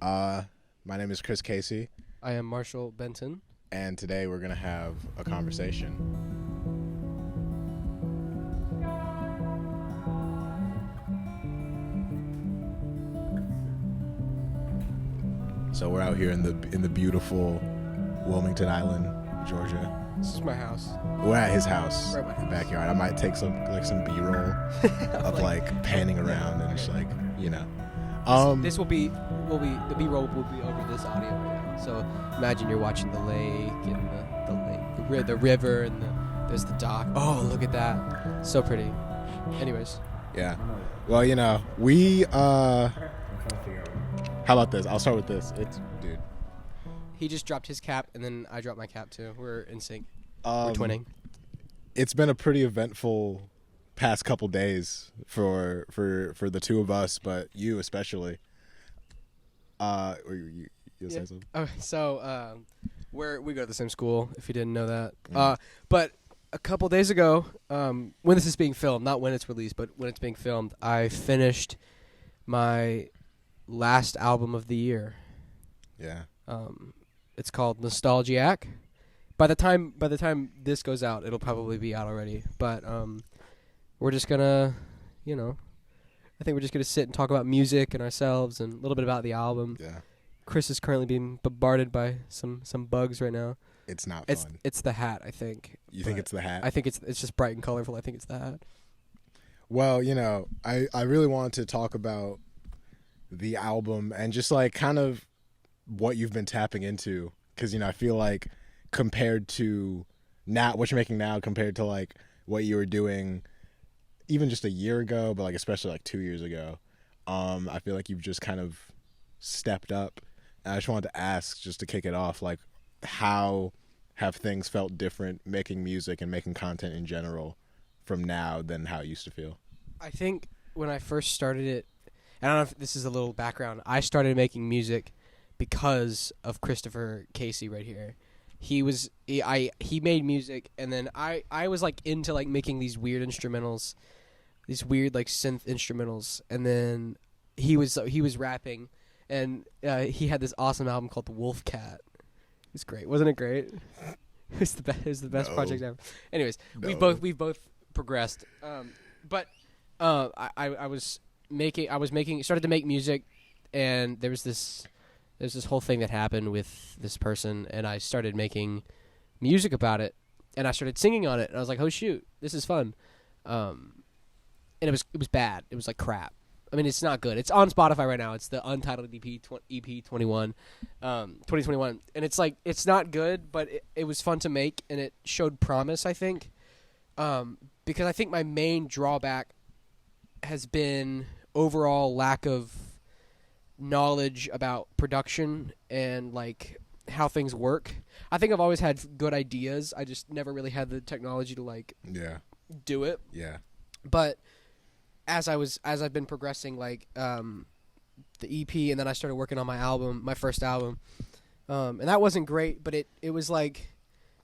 My name is Chris Casey, I am Marshall Benton. and today we're going to have a conversation. So we're out here in the beautiful Wilmington Island, Georgia. This is my house. We're at his house, Right by my house. backyard. I might take some B-roll of like panning around and just like, you know. This will be the B-roll will be over this audio right now. So imagine you're watching the lake and the river and there's the dock. Oh, look at that. So pretty. Anyways. Yeah. Well, you know, we how about this? I'll start with this. Dude. He just dropped his cap and then I dropped my cap too. We're in sync. Um, We're twinning. It's been a pretty eventful past couple days for the two of us, but you especially. You'll say something? Okay, so we go to the same school, if you didn't know that. But a couple days ago, when this is being filmed, not when it's released, but when it's being filmed, I finished my last album of the year. Yeah. It's called NOSTALGIAC. By the time this goes out, it'll probably be out already. But we're just gonna, I think we're just gonna sit and talk about music and ourselves and a little bit about the album. Yeah. Chris is currently being bombarded by some bugs right now. It's not fun. It's the hat, I think. You think it's the hat? I think it's just bright and colorful. I think it's the hat. Well, I really wanted to talk about the album and just like kind of what you've been tapping into, because I feel like compared to now, what you're making now compared to like what you were doing even just a year ago, but like especially like 2 years ago, I feel like you've just kind of stepped up. And I just wanted to ask, just to kick it off, like how have things felt different making music and making content in general from now than how it used to feel? I think when I first started it, I don't know if this is a little background. I started making music because of Christopher Casey right here. He made music, and then I was like into like making these weird instrumentals, these weird like synth instrumentals, and then he was rapping, and he had this awesome album called The Wolf Cat. It was great, wasn't it great? It was the best. It was the best project ever. Anyways, No. we've both progressed. But I started to make music, and there's this whole thing that happened with this person, and I started making music about it, and I started singing on it, and I was like, oh shoot, this is fun. And it was bad. It was like crap. I mean, it's not good. It's on Spotify right now. It's the Untitled EP 21, 2021, and it's like it's not good, but it was fun to make, and it showed promise, I think, because I think my main drawback has been overall lack of knowledge about production and like how things work. I think I've always had good ideas. I just never really had the technology to like do it. Yeah. But as I've been progressing, like the EP, and then I started working on my first album, and that wasn't great, but it was like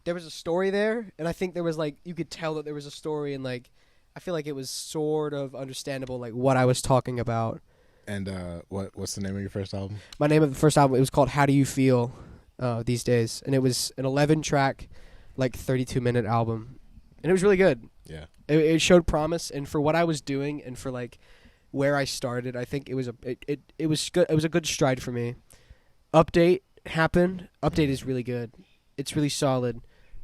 there was a story there, and I think there was like you could tell that there was a story, and like I feel like it was sort of understandable like what I was talking about. And what's the name of your first album? My name of the first album, it was called How Do You Feel These Days, and it was an 11-track, like 32-minute album, and it was really good. Yeah. It showed promise, and for what I was doing and for like where I started, I think it was good. It was a good stride for me. Update happened. Update is really good. It's really solid.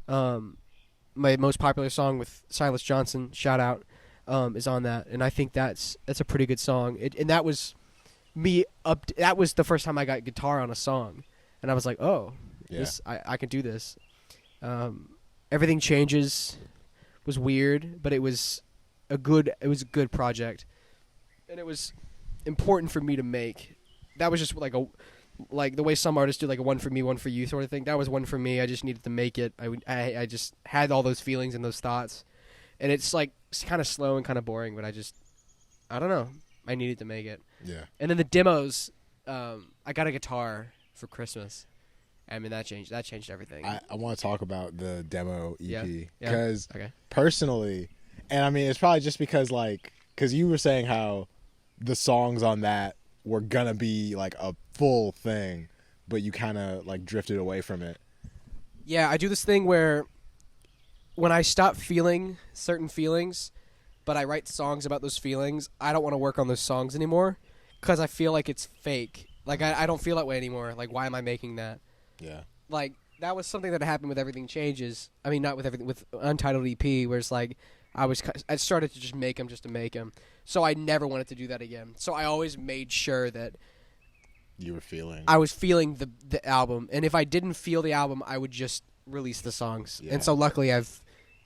My most popular song with Silas Johnson, shout out, is on that, and I think that's a pretty good song. And that was me that was the first time I got guitar on a song, and I was like, oh, this I can do this. Everything Changes was weird, but it was a good project, and it was important for me to make. That was just like the way some artists do like a one for me, one for you sort of thing. That was one for me. I just needed to make it. I just had all those feelings and those thoughts, and it's like it's kind of slow and kind of boring, but I don't know. I needed to make it. Yeah. And then the demos, I got a guitar for Christmas. I mean, that changed everything. I want to talk about the demo EP because personally, and I mean, it's probably just because you were saying how the songs on that were gonna be like a full thing, but you kind of like drifted away from it. Yeah, I do this thing where when I stop feeling certain feelings, but I write songs about those feelings, I don't want to work on those songs anymore because I feel like it's fake. Like, I don't feel that way anymore. Like, why am I making that? Yeah. Like, that was something that happened with Everything Changes. I mean, not with everything, with Untitled EP, where it's like, I started to just make them just to make them. So I never wanted to do that again. So I always made sure that You were feeling. I was feeling the album. And if I didn't feel the album, I would just release the songs. Yeah. And so luckily I've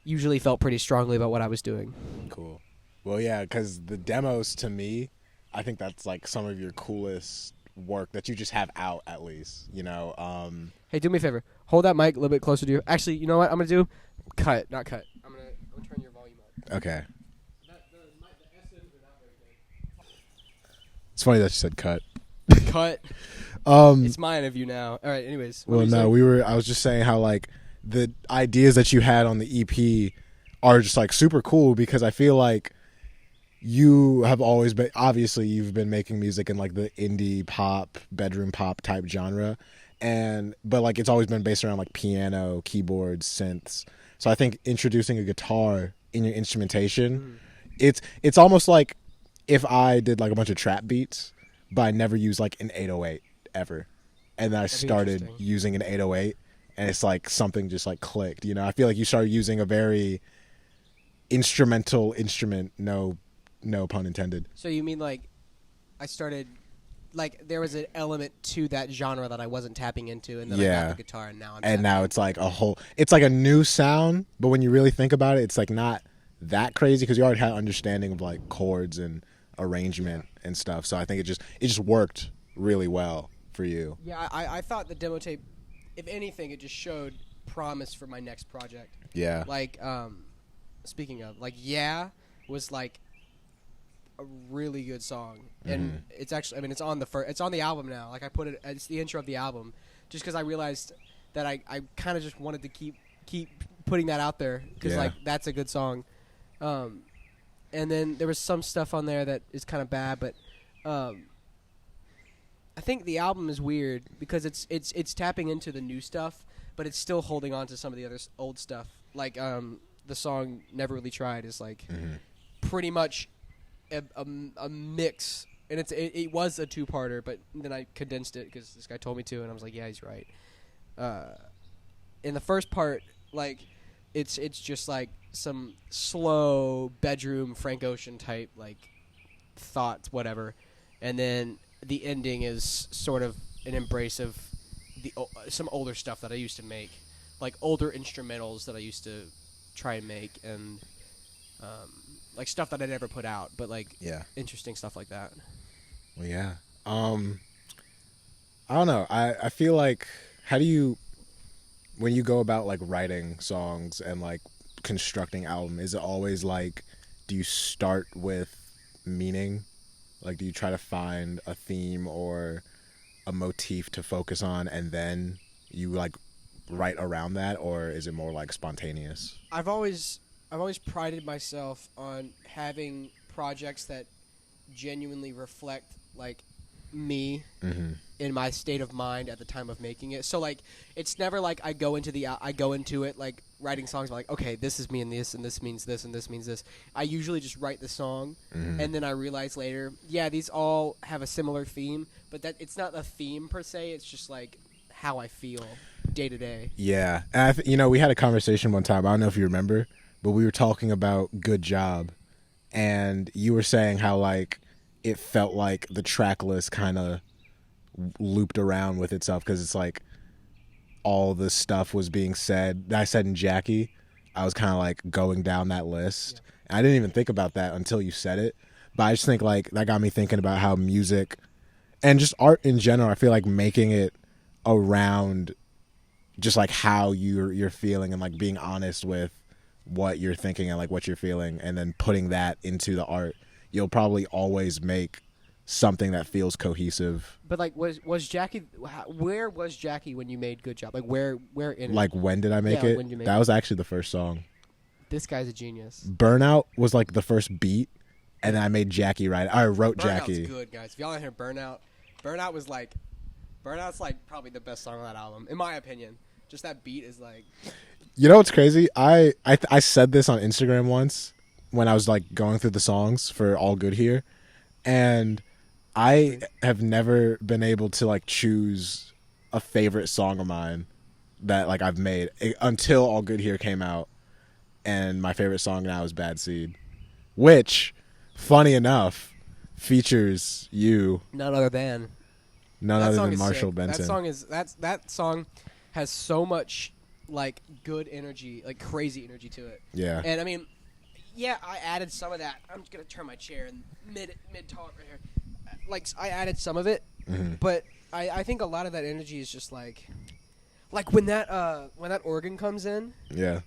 usually felt pretty strongly about what I was doing. Cool. Well, yeah, because the demos, to me, I think that's like some of your coolest work that you just have out, at least, you know. Hey, do me a favor. Hold that mic a little bit closer to you. Actually, you know what I'm going to do? Cut, not cut. I'm going to turn your volume up. Okay. The SMs are not very good. It's funny that you said cut. Cut. It's mine of you now. All right, anyways. Well, no, I was just saying how like the ideas that you had on the EP are just like super cool, because I feel like you have always been, obviously you've been making music in like the indie pop, bedroom pop type genre, but like it's always been based around like piano, keyboards, synths. So I think introducing a guitar in your instrumentation, it's almost like if I did like a bunch of trap beats, but I never used like an 808 ever, and then I started using an 808, and it's like something just like clicked, you know. I feel like you started using a very instrumental instrument, no pun intended. So you mean like I started, like there was an element to that genre that I wasn't tapping into, and then I got the guitar, and now it's like it's like a new sound, but when you really think about it, it's like not that crazy, because you already had understanding of like chords and arrangement and stuff. So I think it just worked really well for you. Yeah, I thought the demo tape, if anything, it just showed promise for my next project. Yeah. Like, speaking of, like, Yeah was like a really good song, and it's actually, I mean, it's on the album now. Like, I put it, it's the intro of the album, just because I realized that I kind of just wanted to keep putting that out there, because like that's a good song. And then there was some stuff on there that is kind of bad, but I think the album is weird because it's tapping into the new stuff, but it's still holding on to some of the other old stuff. Like the song "Never Really Tried" is like pretty much a mix, and it was a two-parter, but then I condensed it because this guy told me to, and I was like, yeah, he's right. In the first part, like it's just like some slow bedroom Frank Ocean type like thoughts, whatever, and then the ending is sort of an embrace of some older stuff that I used to make, like older instrumentals that I used to try and make, and like stuff that I never put out, but like interesting stuff like that. Well, yeah. I don't know. I feel like, how do you, when you go about like writing songs and like constructing album, is it always like, do you start with meaning? Like, do you try to find a theme or a motif to focus on, and then you like write around that, or is it more like spontaneous? I've always prided myself on having projects that genuinely reflect like me in my state of mind at the time of making it. So like it's never like I go into it like writing songs like, okay, this is me and this means this and this means this. I usually just write the song and then I realize later, yeah, these all have a similar theme, but that it's not a theme per se, it's just like how I feel day to day. Yeah. And we had a conversation one time, I don't know if you remember, but we were talking about Good Job, and you were saying how like it felt like the track list kind of looped around with itself, because it's like all the stuff was being said that I said in Jackie. I was kind of like going down that list. And I didn't even think about that until you said it, but I just think like that got me thinking about how music and just art in general, I feel like making it around just like how you're feeling, and like being honest with what you're thinking and like what you're feeling, and then putting that into the art, you'll probably always make something that feels cohesive. But like, was Jackie? Where was Jackie when you made Good Job? Like where in? Like when did I make it? That was actually the first song. This guy's a genius. Burnout was like the first beat, and then I made Jackie write. I wrote Burnout's Jackie. good, guys. If y'all don't hear Burnout was like, Burnout's like probably the best song on that album, in my opinion. Just that beat is like. You know what's crazy? I said this on Instagram once when I was like going through the songs for All Good Here, and I have never been able to like choose a favorite song of mine that like I've made until All Good Here came out, and my favorite song now is Bad Seed, which, funny enough, features you. None other than Marshall sick. Benton. That song has so much like good energy, like crazy energy to it. Yeah. And I mean, yeah, I added some of that. I'm just gonna turn my chair in mid talk right here. Like I added some of it, but I think a lot of that energy is just like when that organ comes in. Yeah.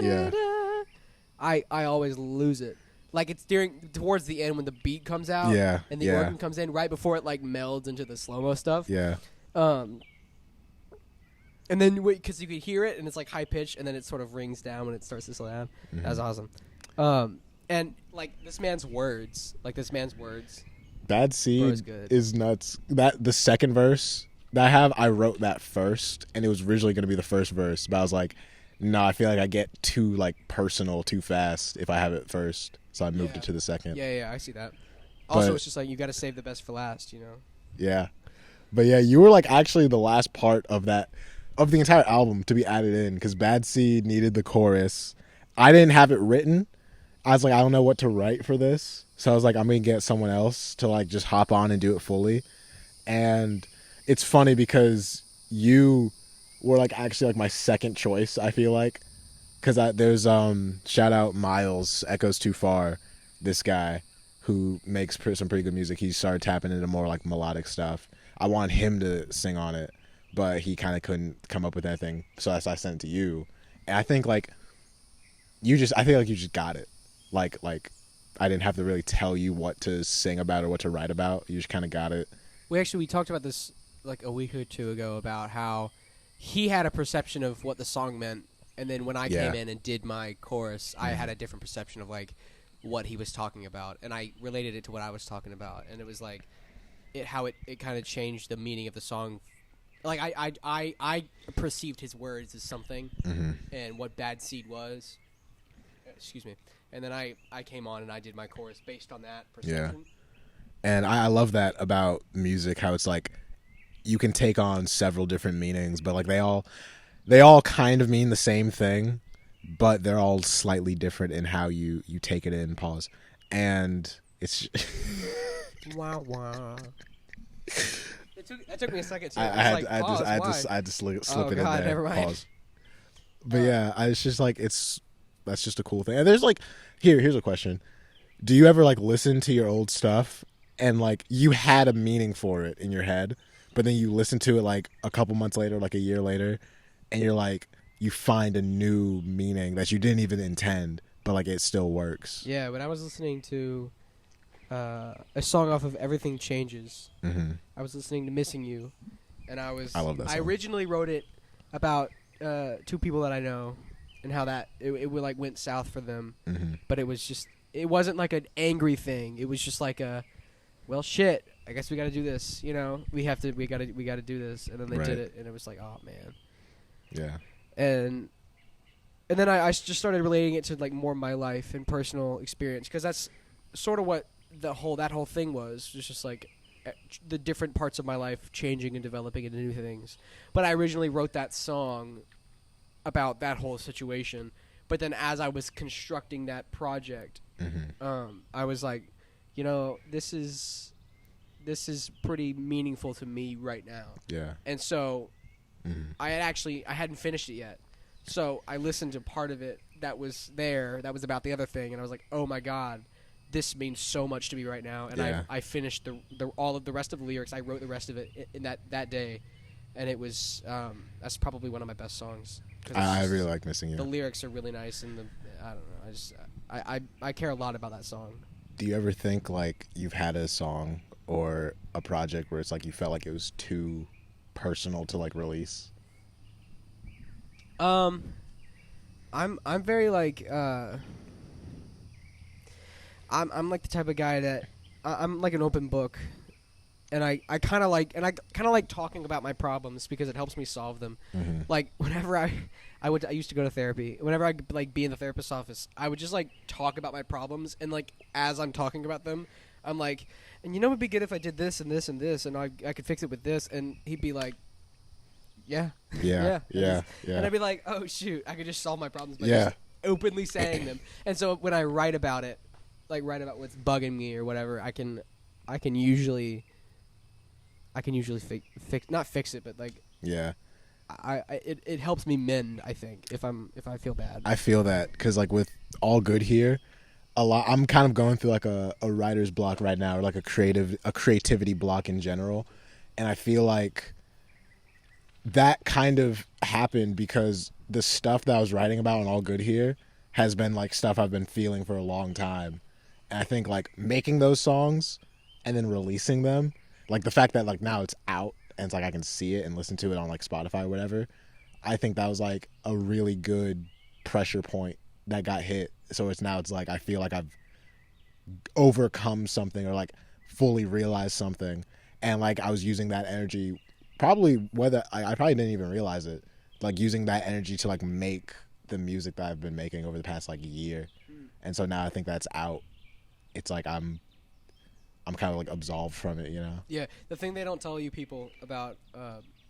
Yeah. I always lose it. Like it's towards the end when the beat comes out. Yeah. And the organ comes in right before it like melds into the slow-mo stuff. Yeah. And then because you could hear it and it's like high pitched and then it sort of rings down when it starts to slow down. Mm-hmm. That was awesome. And like this man's words. Bad Seed is nuts. That the second verse that I wrote that first, and it was originally going to be the first verse, but I was like, no, I feel like I get too like personal too fast if I have it first, so I moved it to the second. Yeah, I see that. Also, it's just like you got to save the best for last, you know. Yeah, but yeah, you were like actually the last part of the entire album to be added in because Bad Seed needed the chorus. I didn't have it written. I was like, I don't know what to write for this. So I was like, I'm going to get someone else to like just hop on and do it fully. And it's funny because you were like actually like my second choice, I feel like. Because there's shout out Miles, Echoes Too Far, this guy who makes some pretty good music. He started tapping into more like melodic stuff. I want him to sing on it, but he kind of couldn't come up with anything. So I sent it to you. And I think like you just got it. Like I didn't have to really tell you what to sing about or what to write about. You just kind of got it. We talked about this like a week or two ago about how he had a perception of what the song meant, and then when I came in and did my chorus, I had a different perception of like what he was talking about, and I related it to what I was talking about, and it was like it kind of changed the meaning of the song. Like I perceived his words as something, and what Bad Seed was. Excuse me. And then I came on and I did my chorus based on that perception. Yeah. And I love that about music, how it's like you can take on several different meanings, but like they all kind of mean the same thing, but they're all slightly different in how you take it in. Pause. And it's wow. That took me a second. I had to slip it in there. Never mind. Pause. But yeah, it's just like that's just a cool thing. And there's like here's a question. Do you ever like listen to your old stuff and like you had a meaning for it in your head, but then you listen to it like a couple months later, like a year later, and you're like you find a new meaning that you didn't even intend, but like it still works? Yeah, when I was listening to a song off of Everything Changes, I was listening to Missing You, and I love that song. I originally wrote it about two people that I know and how that it like went south for them, but it wasn't like an angry thing. It was just like well shit, I guess we got to do this, you know, we got to do this, and then they did it, and it was like, oh man. Yeah. And then I just started relating it to like more my life and personal experience, because that's sort of what that whole thing was just like the different parts of my life changing and developing into new things. But I originally wrote that song about that whole situation, but then as I was constructing that project, I was like, you know, this is pretty meaningful to me right now. Yeah. And so I hadn't finished it yet, so I listened to part of it that was about the other thing, and I was like, oh my god, this means so much to me right now. And I finished all of the rest of the lyrics. I wrote the rest of it in that day, and it was that's probably one of my best songs. I really like Missing You. The lyrics are really nice, and I don't know. I care a lot about that song. Do you ever think like you've had a song or a project where it's like you felt like it was too personal to like release? I'm very like I'm like the type of guy that I'm like an open book, and I kind of like talking about my problems because it helps me solve them. Mm-hmm. Like whenever I used to go to therapy. Whenever I like be in the therapist's office, I would just like talk about my problems, and like as I'm talking about them, I'm like, and you know, it'd be good if I did this and this and this, and I could fix it with this, and he'd be like, yeah. And I'd be like, oh shoot, I could just solve my problems by just openly saying them. And so when I write about it, like write about what's bugging me or whatever, I can usually not fix it, but like it helps me mend. I think if I feel bad. I feel that because like with All Good Here, I'm kind of going through like a writer's block right now, or like a creativity block in general, and I feel like that kind of happened because the stuff that I was writing about in All Good Here has been like stuff I've been feeling for a long time. And I think like making those songs and then releasing them, like the fact that like now it's out and it's like I can see it and listen to it on like Spotify or whatever, I think that was like a really good pressure point that got hit. So it's like I feel like I've overcome something or like fully realized something, and like I was using that energy probably whether I probably didn't even realize it, like using that energy to like make the music that I've been making over the past like year. And so now I think that's out. It's like I'm kind of like absolved from it, you know? Yeah, the thing they don't tell you people about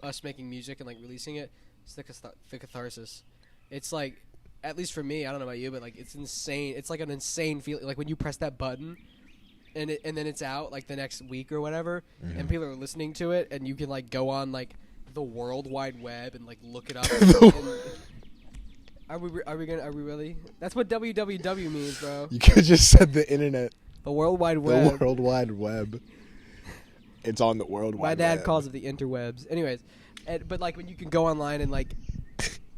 us making music and like releasing it is the catharsis. It's like, at least for me, I don't know about you, but like it's insane. It's like an insane feeling. Like when you press that button and then it's out like the next week or whatever, and people are listening to it, and you can like go on like the World Wide Web and like look it up. Are we really? That's what www means, bro. You could just said the internet. The World Wide Web. The World Wide Web. It's on the World Wide Web. My dad calls it the interwebs. Anyways, but like when you can go online and like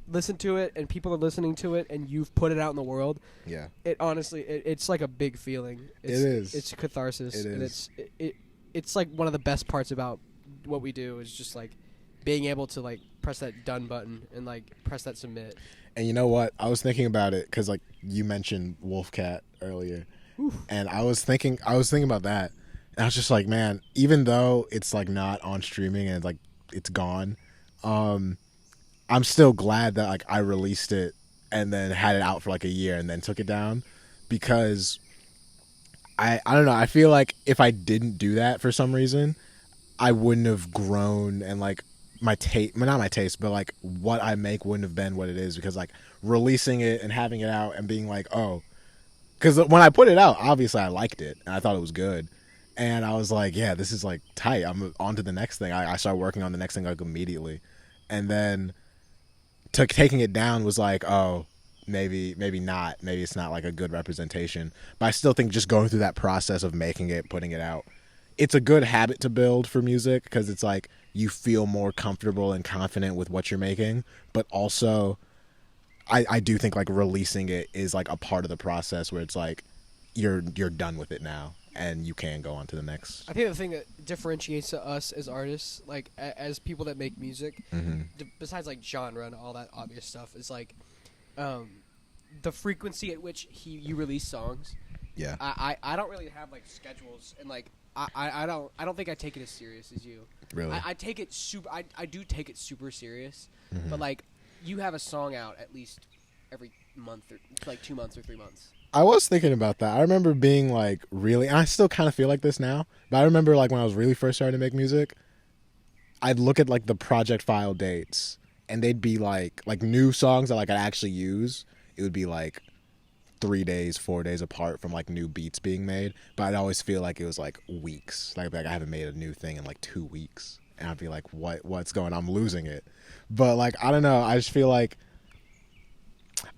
listen to it, and people are listening to it, and you've put it out in the world. Yeah. It honestly, it's like a big feeling. It is. It's catharsis. It is. And it's like one of the best parts about what we do is just like being able to like press that done button and like press that submit. And you know what? I was thinking about it because like you mentioned Wolfcat earlier. Oof. And I was thinking about that, and I was just like, man, even though it's like not on streaming and like it's gone, I'm still glad that like I released it and then had it out for like a year and then took it down, because I don't know, I feel like if I didn't do that for some reason, I wouldn't have grown, and like my taste, not my taste, but like what I make wouldn't have been what it is, because like releasing it and having it out and being like, oh, because when I put it out, obviously I liked it and I thought it was good, and I was like, yeah, this is like tight, I'm on to the next thing. I started working on the next thing like immediately, and then taking it down was like, oh, maybe not, maybe it's not like a good representation. But I still think just going through that process of making it, putting it out, it's a good habit to build for music, because it's like you feel more comfortable and confident with what you're making. But also I do think like releasing it is like a part of the process where it's like you're done with it now and you can go on to the next. I think the thing that differentiates us as artists, like as people that make music, besides like genre and all that obvious stuff, is like the frequency at which you release songs. Yeah. I don't really have like schedules, and like I don't think I take it as serious as you. Really? I take it I do take it super serious, but like you have a song out at least every month or like 2 months or 3 months. I was thinking about that. I remember being like really, and I still kind of feel like this now, but I remember like when I was really first starting to make music, I'd look at like the project file dates, and they'd be like new songs that like I'd actually use. It would be like 3 days, 4 days apart from like new beats being made, but I'd always feel like it was like weeks. Like I haven't made a new thing in like 2 weeks, and I'd be like, what's going on? I'm losing it. But like I don't know. I just feel like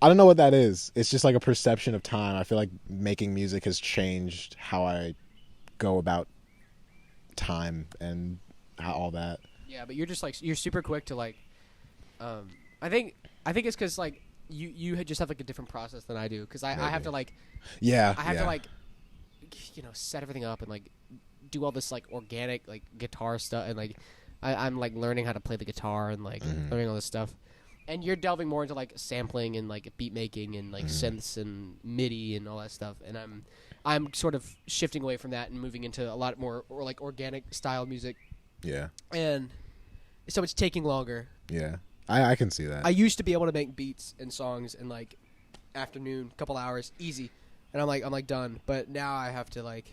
I don't know what that is. It's just like a perception of time. I feel like making music has changed how I go about time and all that. Yeah, but you're just like you're super quick to like. I think it's because like you just have like a different process than I do, because I have to like. Yeah. I have to like, set everything up and like do all this like organic like guitar stuff, and like I'm like learning how to play the guitar and like learning all this stuff. And you're delving more into like sampling and like beat making and like synths and MIDI and all that stuff. And I'm sort of shifting away from that and moving into a lot more or like organic style music. Yeah. And so it's taking longer. Yeah. I can see that. I used to be able to make beats and songs in like afternoon, couple hours, easy. And I'm like done. But now I have to like,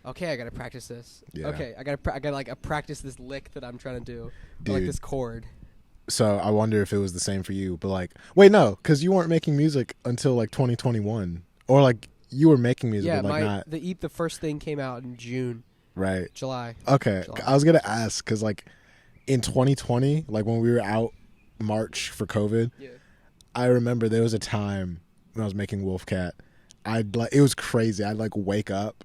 okay, I got to practice this. Yeah. Okay, I got to like practice this lick that I'm trying to do. Or, like Dude. this chord. So I wonder if it was the same for you. But like, wait, no, because you weren't making music until like 2021. Or like you were making music, Yeah, but like not. the first thing came out in June. Right. July. Okay. July. I was going to ask because like in 2020, like when we were out March for COVID, Yeah. I remember there was a time when I was making Wolfcat. It was crazy. I'd like wake up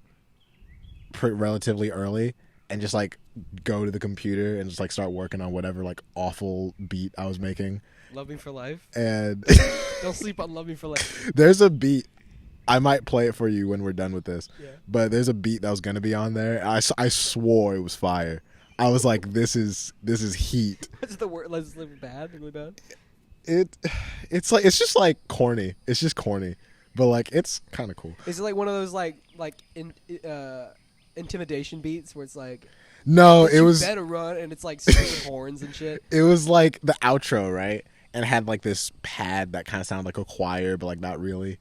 relatively early and just like go to the computer and just like start working on whatever like awful beat I was making. Love Me for Life. And Don't sleep on Love Me for Life. there's a beat. I might play it for you when we're done with this. Yeah. But there's a beat that was gonna be on there. I swore it was fire. I was like, this is heat. What's the word? Let's live bad. Really bad. It's just like corny. It's just corny, but like it's kind of cool. Is it like one of those intimidation beats where it's like No, you was better run and it's like singing horns and shit. it was like the outro, right? And it had like this pad that kind of sounded like a choir, but like not really.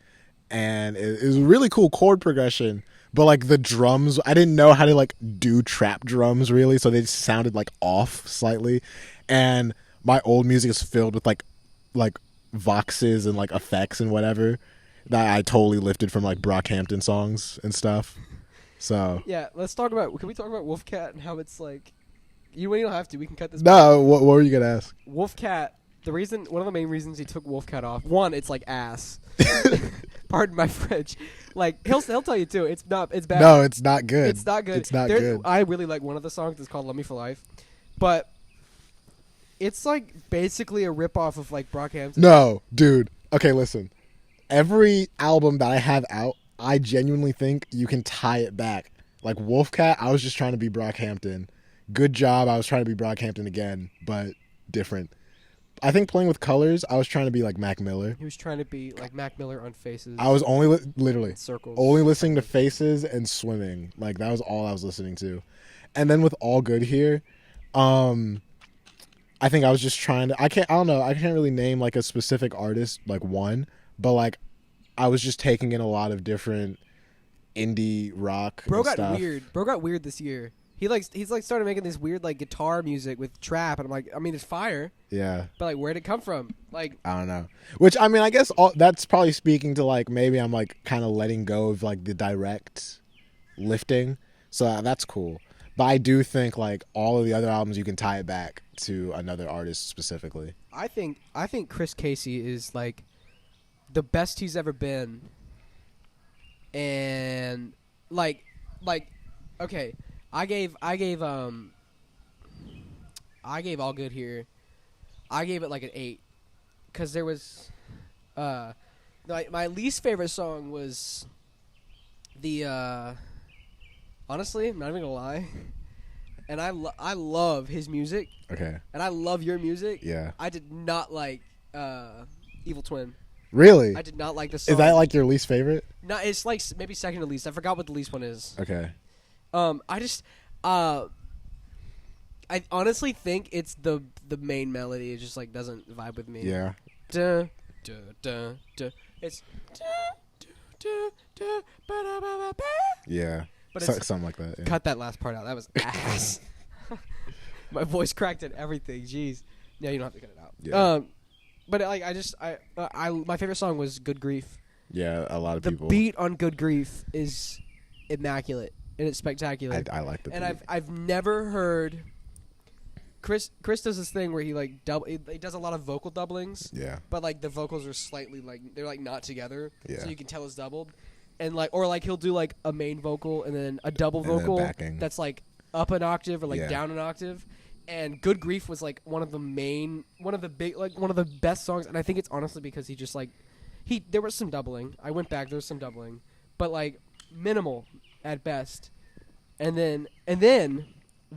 And it was a really cool chord progression. But like the drums, I didn't know how to like do trap drums really, so they just sounded like off slightly. And my old music is filled with like voxes and like effects and whatever that I totally lifted from like Brockhampton songs and stuff. So Yeah, can we talk about Wolfcat and how it's like you don't have to, we can cut this. no, what were you gonna ask? Wolfcat, one of the main reasons he took Wolfcat off, one, it's like ass. Pardon my French. Like he'll tell you too. It's bad. No, it's not good. It's not good. It's not good. I really like one of the songs. It's called "Love Me for Life," but it's like basically a ripoff of like Brockhampton. No, dude. Okay, listen. Every album that I have out, I genuinely think you can tie it back. Like Wolfcat, I was just trying to be Brockhampton. Good Job, I was trying to be Brockhampton again, but different. I think Playing with Colors, I was trying to be like Mac Miller. He was trying to be like Mac Miller on Faces. I was only literally circles. only listening to Faces and Swimming. Like that was all I was listening to. And then with All Good Here, I think I was just trying to I don't know, I can't really name like a specific artist, like one, but like I was just taking in a lot of different indie rock Bro and got stuff. weird. Bro got weird this year. He's started making this weird like guitar music with trap, and I'm like, I mean, it's fire, Yeah. but like, where'd it come from? Like, I don't know. Which I mean, I guess that's probably speaking to like maybe I'm like kind of letting go of like the direct lifting, so that's cool. But I do think like all of the other albums you can tie it back to another artist specifically. I think Chris Casey is like the best he's ever been, and like okay, I gave All Good Here, I gave it like an 8 because there was my least favorite song was the honestly, I'm not even gonna lie, and I love his music. Okay. And I love your music. Yeah. I did not like Evil Twin. Really? I did not like the song. Is that like your least favorite? No, it's like maybe second to least. I forgot what the least one is. Okay. I honestly think it's the main melody. It just like doesn't vibe with me. Yeah. Duh, duh, duh, duh. It's duh, duh, duh, duh, ba-da-ba-ba-ba. Yeah. But it's Something like that. Yeah. cut that last part out. That was ass. My voice cracked at everything. Jeez. No, you don't have to cut it out. Yeah. But like my favorite song was Good Grief. Yeah, a lot of The people. beat on Good Grief is immaculate and it's spectacular. I like the beat. And I've never heard Chris does this thing where he like he does a lot of vocal doublings. Yeah. But like the vocals are slightly like they're like not together. Yeah. So you can tell it's doubled. And like or like he'll do like a main vocal and then a double And then vocal backing. that's like up an octave or like Yeah. down an octave. And Good Grief was like one of the best songs, and I think it's honestly because he just like there was some doubling. I went back, there was some doubling, but like minimal at best. And then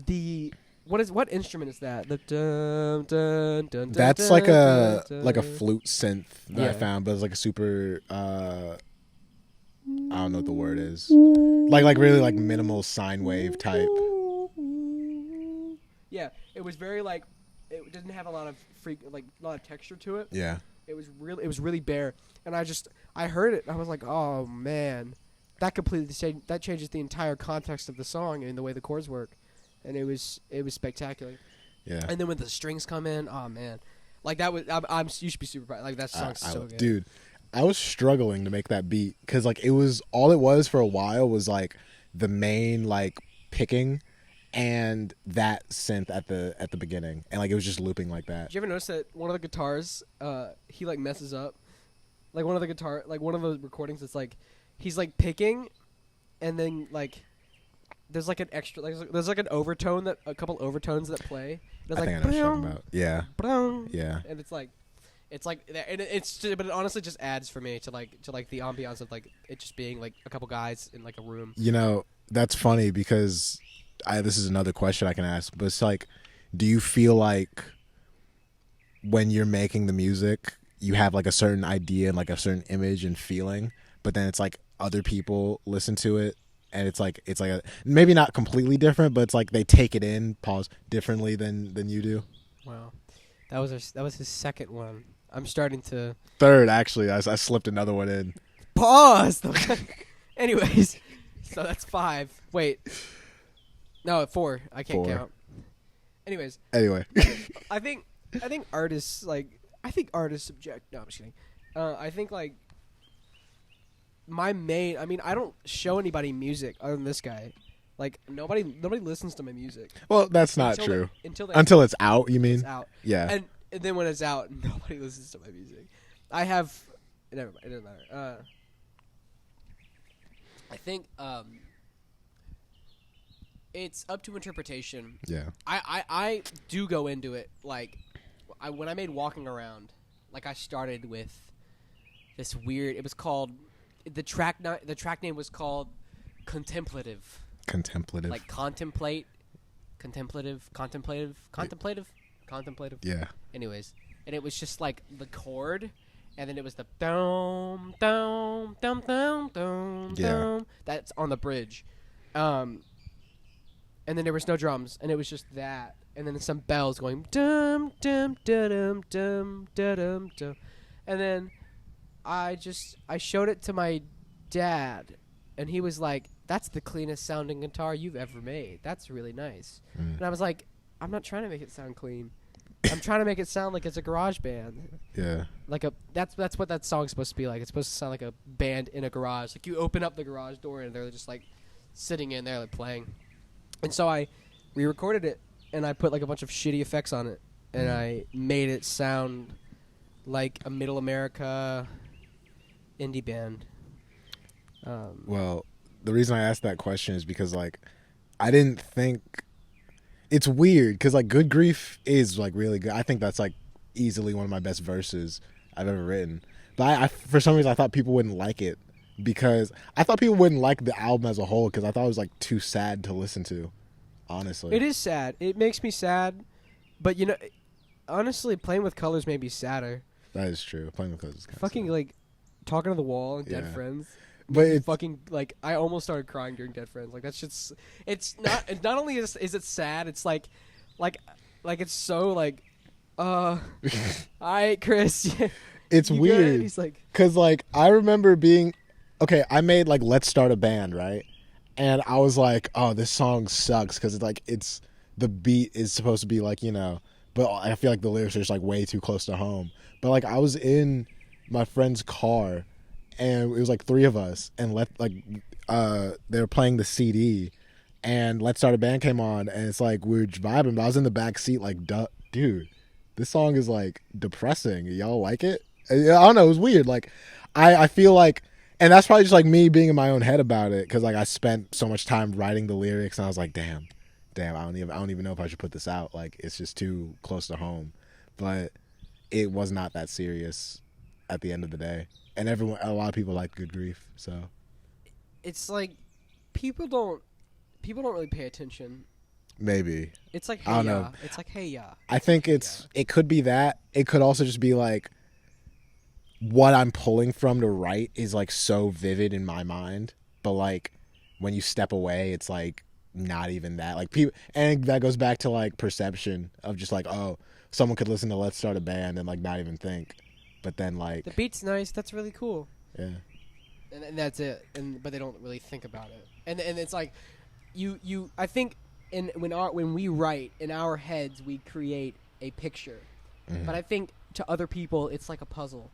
the what instrument is that? The dun dun dun. That's dun, like a dun, like a dun. flute synth that I Yeah. found, but it's like a super I don't know what the word is. Like really like minimal sine wave type. Yeah, it was very like it didn't have a lot of a lot of texture to it. Yeah. It was really bare, and I heard it and I was like, oh man, that changes the entire context of the song and the way the chords work, and it was spectacular. Yeah. And then when the strings come in, oh man, like that was you should be super proud. Like that song's so good, dude. I was struggling to make that beat because like it was for a while was like the main like picking and that synth at the beginning, and like it was just looping like that. Did you ever notice that one of the guitars he like messes up, like one of the recordings, it's like he's like picking and then like there's like an extra there's like an overtone a couple overtones that play. I think I know what you're talking about. Yeah. Yeah. And it's like and but it honestly just adds for me to the ambiance of like it just being like a couple guys in like a room. You know, that's funny because this is another question I can ask, but it's like, do you feel like when you're making the music, you have like a certain idea and like a certain image and feeling, but then it's like other people listen to it and it's like maybe not completely different, but it's like they take it in, differently than you do? Wow. That was his second one. I'm starting to... Third, actually. I slipped another one in. Pause! Anyways, so that's 5. Wait. No, 4. I can't count. Anyways. Anyway. I think artists, subject... No, I'm just kidding. I think, like, I don't show anybody music other than this guy. Like, nobody listens to my music. Well, that's not true. Until it's out, you mean? It's out. Yeah. And then when it's out, nobody listens to my music. I have... Never mind. It doesn't matter. I think it's up to interpretation. Yeah. I do go into it. Like, when I made Walking Around, like, I started with this weird... It was called... The track name was called Contemplative. Contemplative. Like contemplative. Yeah. Anyways, and it was just like the chord, and then it was the dum dum dum dum dum dum. That's on the bridge, and then there was no drums, and it was just that, and then some bells going dum dum dum dum dum dum, and then I showed it to my dad, and he was like, "That's the cleanest sounding guitar you've ever made. That's really nice." And I was like, "I'm not trying to make it sound clean. I'm trying to make it sound like it's a garage band." Yeah. Like that's what that song's supposed to be like. It's supposed to sound like a band in a garage. Like you open up the garage door and they're just like sitting in there like playing. And so I re-recorded it and I put like a bunch of shitty effects on it and I made it sound like a middle America indie band. Well, the reason I asked that question is because, like, I didn't think... It's weird, because, like, Good Grief is, like, really good. I think that's, like, easily one of my best verses I've ever written. But I for some reason, I thought people wouldn't like it, because I thought people wouldn't like the album as a whole, because I thought it was, like, too sad to listen to, honestly. It is sad. It makes me sad, but, you know, honestly, Playing with Colors made me sadder. That is true. Playing with Colors is kind of fucking, sad. like, Talking to the Wall and Dead Friends. But it's fucking like I almost started crying during Dead Friends. Like that's just it's not only is it sad, it's like it's so like all right, Chris. It's weird. He's like, cuz like I remember being okay, I made like Let's Start a Band, right? And I was like, "Oh, this song sucks cuz it's the beat is supposed to be like, you know, but I feel like the lyrics are just like way too close to home." But like I was in my friend's car and it was like 3 of us, and they were playing the CD, and Let's Start a Band came on, and it's like we were vibing, but I was in the back seat like, dude, this song is like depressing. Y'all like it? I don't know. It was weird. Like, I feel like, and that's probably just like me being in my own head about it, because like I spent so much time writing the lyrics, and I was like, damn, I don't even know if I should put this out. Like, it's just too close to home. But it was not that serious at the end of the day. And a lot of people like Good Grief, so it's like people don't really pay attention. Maybe it's like I don't know. It's like hey ya. I think it could be that. It could also just be like what I'm pulling from to write is like so vivid in my mind, but like when you step away, it's like not even that. Like people, and that goes back to like perception of just like, oh, someone could listen to Let's Start a Band and like not even think, but then like The beat's nice. That's really cool. yeah, And that's it. But they don't really think about it. And it's like, you. I think when we write in our heads, we create a picture. mm-hmm. But I think to other people, it's like a puzzle,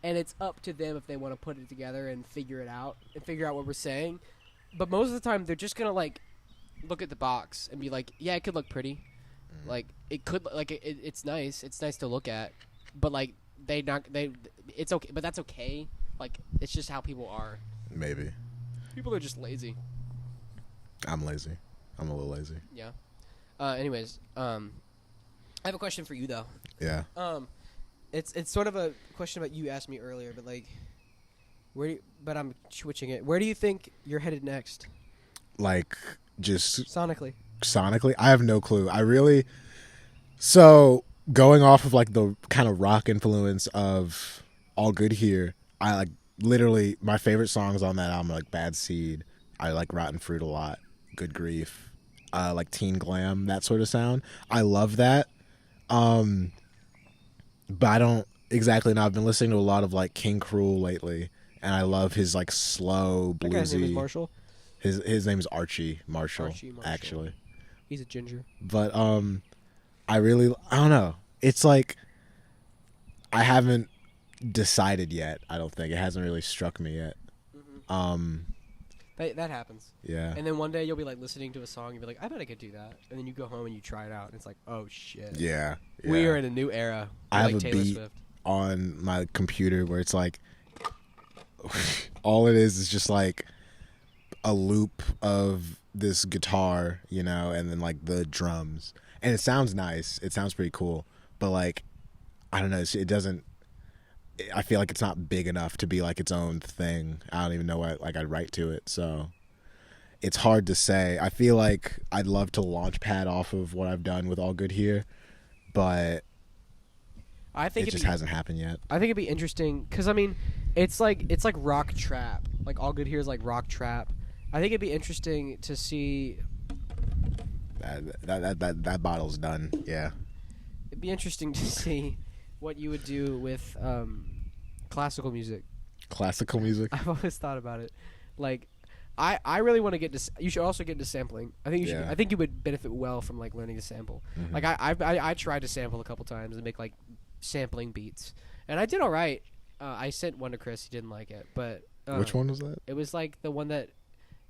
and it's up to them if they want to put it together and figure it out and figure out what we're saying. But most of the time, they're just gonna like look at the box and be like, "Yeah, it could look pretty. Like it could like it's nice. It's nice to look at." But like it's okay. But that's okay. Like it's just how people are. Maybe People are just lazy. I'm lazy. I'm a little lazy. Yeah. Anyways, I have a question for you though. Yeah. It's sort of a question about you asked me earlier, but like, but I'm switching it. Where do you think you're headed next? Like just Sonically. I have no clue. So going off of like the kind of rock influence of All Good Here, I like literally my favorite songs on that album are like Bad Seed. I like Rotten Fruit a lot. Good Grief. Like Teen Glam, that sort of sound. I love that. But I don't exactly know. I've been listening to a lot of like King Cruel lately, and I love his like slow bluesy. That guy's name is Marshall. His name is Archie Marshall, Archie Marshall. actually. He's a ginger. But I don't know. It's like I haven't decided yet. I don't think it hasn't really struck me yet. Mm-hmm. That happens. Yeah. And then one day you'll be like listening to a song and be like, I bet I could do that. And then you go home and you try it out and it's like, oh shit. Yeah. We are in a new era. I have like a Taylor beat Swift. on my computer where it's like all it is just like a loop of this guitar, you know, and then like the drums. And it sounds nice. It sounds pretty cool. But like I don't know, it doesn't I feel like it's not big enough to be like its own thing. I don't even know what like I'd write to it. So it's hard to say. I feel like I'd love to launch pad off of what I've done with All Good Here, but I think it just hasn't happened yet. I think it'd be interesting because I mean, it's like rock trap. Like All Good Here is like rock trap. I think it'd be interesting to see. That bottle's done. Yeah. It'd be interesting to see what you would do with classical music. Classical music. I've always thought about it. Like, I really want to get to. You should also get into sampling. I think you should. Yeah. I think you would benefit well from like learning to sample. Mm-hmm. Like I tried to sample a couple times and make like sampling beats, and I did all right. I sent one to Chris. He didn't like it, but Which one was that? It was like the one that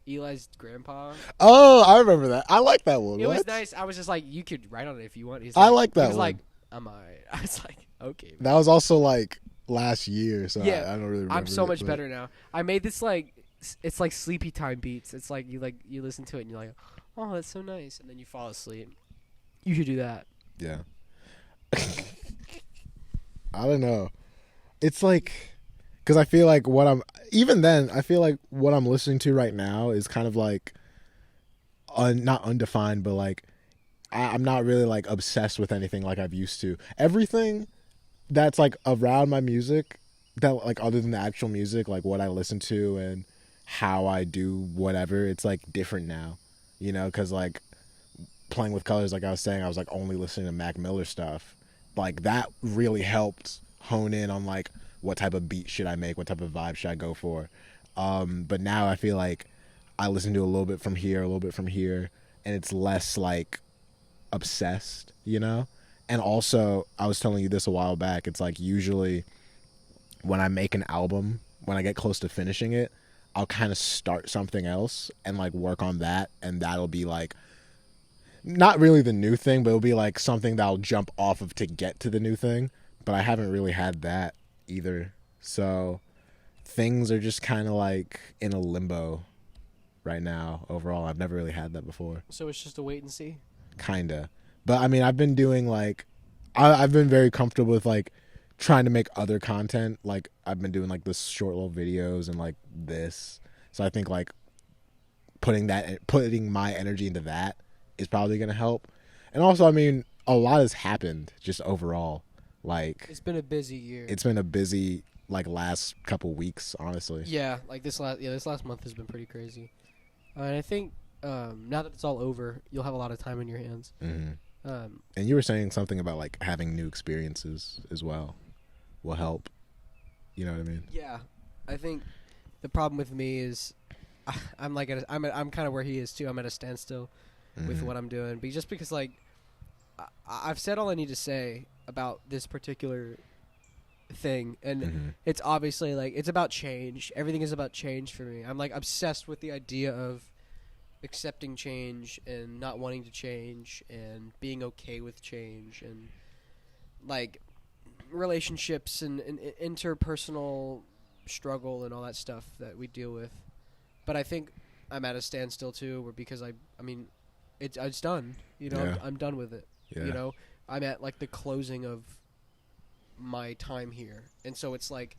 Eli's grandpa. Oh, I remember that. I like that one. It What? was nice. I was just like, you could write on it if you want. I like that He was one. like, I'm alright. I was like, okay. That was also like last year, so Yeah, I don't really remember. I'm so much but better now. I made this like it's like sleepy time beats. It's like you listen to it and you're like, oh, that's so nice, and then you fall asleep. You should do that. Yeah. I don't know. It's like, because I feel like I feel like what I'm listening to right now is kind of like, not undefined, but like, I'm not really like obsessed with anything like I've used to. Everything that's like around my music, that like other than the actual music, like what I listen to and how I do whatever, it's like different now, you know, because like Playing with Colors, like I was saying, I was like only listening to Mac Miller stuff. Like that really helped hone in on like what type of beat should I make, what type of vibe should I go for. But now I feel like I listen to a little bit from here, a little bit from here, and it's less like obsessed, you know? And also, I was telling you this a while back, it's like usually when I make an album, when I get close to finishing it, I'll kind of start something else and like work on that, and that'll be like not really the new thing, but it'll be like something that I'll jump off of to get to the new thing. But I haven't really had that either. So things are just kind of like in a limbo right now overall. I've never really had that before. So it's just a wait and see. Kinda. But I mean, I've been doing like, I've been very comfortable with like trying to make other content. Like I've been doing like this short little videos and like this. So I think like putting my energy into that is probably going to help. And also, I mean, a lot has happened just overall. Like It's been a busy year. it's been a busy like last couple weeks, honestly. Yeah, like this last month has been pretty crazy. And I think now that it's all over, you'll have a lot of time in your hands. Mm-hmm. And you were saying something about like having new experiences as well will help. You know what I mean? Yeah, I think the problem with me is I'm like I'm kind of where he is too. I'm at a standstill with what I'm doing, but just because like I've said all I need to say about this particular thing, and it's obviously like it's about change. Everything is about change for me. I'm like obsessed with the idea of accepting change and not wanting to change and being okay with change and like relationships and interpersonal struggle and all that stuff that we deal with. But I think I'm at a standstill too, where because I mean it's done, you know. Yeah. I'm done with it. Yeah. You know, I'm at like the closing of my time here, and so it's like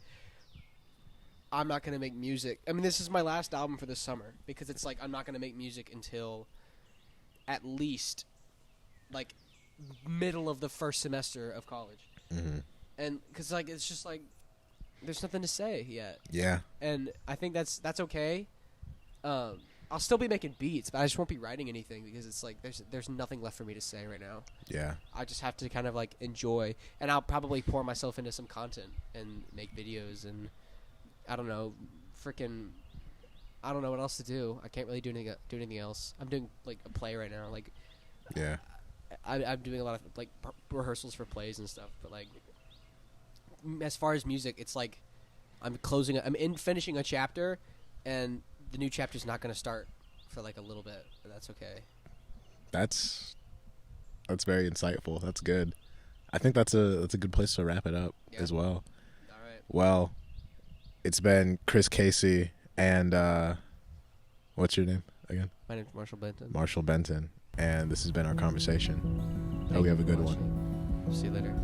I'm not gonna make music. I mean, this is my last album for the summer because it's like I'm not gonna make music until at least like middle of the first semester of college. And because like it's just like there's nothing to say yet. Yeah. And I think that's okay. I'll still be making beats, but I just won't be writing anything because it's like there's nothing left for me to say right now. Yeah. I just have to kind of like enjoy, and I'll probably pour myself into some content and make videos, and I don't know, I don't know what else to do. I can't really do anything else. I'm doing like a play right now, like Yeah. I'm doing a lot of like rehearsals for plays and stuff, but like as far as music, it's like I'm finishing a chapter, and the new chapter's not going to start for like a little bit, but that's okay. That's very insightful. That's good. I think that's a good place to wrap it up as well. All right. Well, it's been Chris Casey and what's your name again? My name's Marshall Benton. Marshall Benton, and this has been our conversation. Hope you have a good one. See you later.